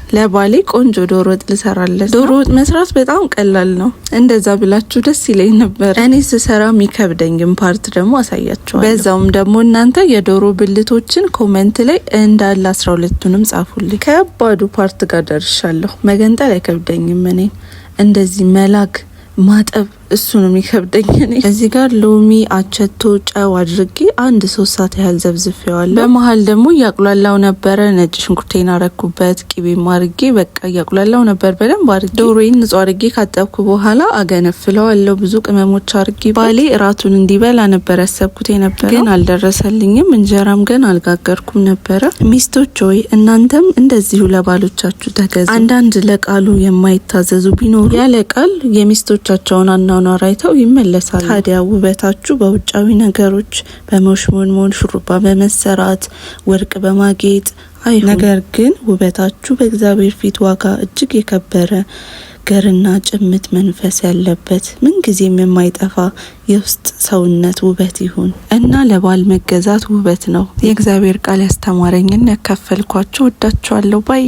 ለባሌ ቆንጆ ዶሮ ወጥ ልሰራለት። ዶሮ ወጥ መስራት በጣም ቀላል ነው። እንደዛ ብላችሁ ደስ ይለኝ ነበር። እኔ ስሰራ የሚከብደኝም ፓርት ደግሞ አሳያችኋለሁ። በዛውም ደግሞ እናንተ የዶሮ ብልቶችን ኮሜንት ላይ እንዳለ 12ቱንም ጻፉልኝ። ከባዱ ፓርት ጋር ደርሻለሁ። መገንጠል አይከብደኝም። እኔ እንደዚህ መላክ ማጠብ እሱ ነው የሚከብደኝ። እዚህ ጋር ሎሚ፣ አቸቶ፣ ጨው አድርጌ 1-3 ሰዓት ያህል ዘብዝፌዋለሁ። በመሃል ደግሞ እያቁላላው ነበረ። ነጭ ሽንኩርቴን አረኩበት፣ ቂቤም አድርጌ በቃ እያቁላላው ነበር በደንብ አድርጌ። ዶሮዬን ንጹህ አድርጌ ካጠብኩ በኋላ አገነፍለዋለሁ ብዙ ቅመሞች አድርጌ። ባሌ እራቱን እንዲበላ ነበር ያሰብኩት የነበረው፣ ግን አልደረሰልኝም። እንጀራም ገና አልጋገርኩም ነበረ። ሚስቶች ሆይ እናንተም እንደዚሁ ለባሎቻችሁ ተገዙ። አንዳንድ ለቃሉ የማይታዘዙ ቢኖሩ ያለ ቃል የሚስቶቻቸውን አኗኗር አይተው ይመለሳሉ። ታዲያ ውበታችሁ በውጫዊ ነገሮች በመሽሞንሞን ሹሩባ በመሰራት ወርቅ በማጌጥ አይሁን። ነገር ግን ውበታችሁ በእግዚአብሔር ፊት ዋጋ እጅግ የከበረ ገርና ጭምት መንፈስ ያለበት ምንጊዜም የማይጠፋ የውስጥ ሰውነት ውበት ይሁን እና ለባል መገዛት ውበት ነው። የእግዚአብሔር ቃል ያስተማረኝን ያካፈልኳችሁ። ወዳችኋለሁ ባይ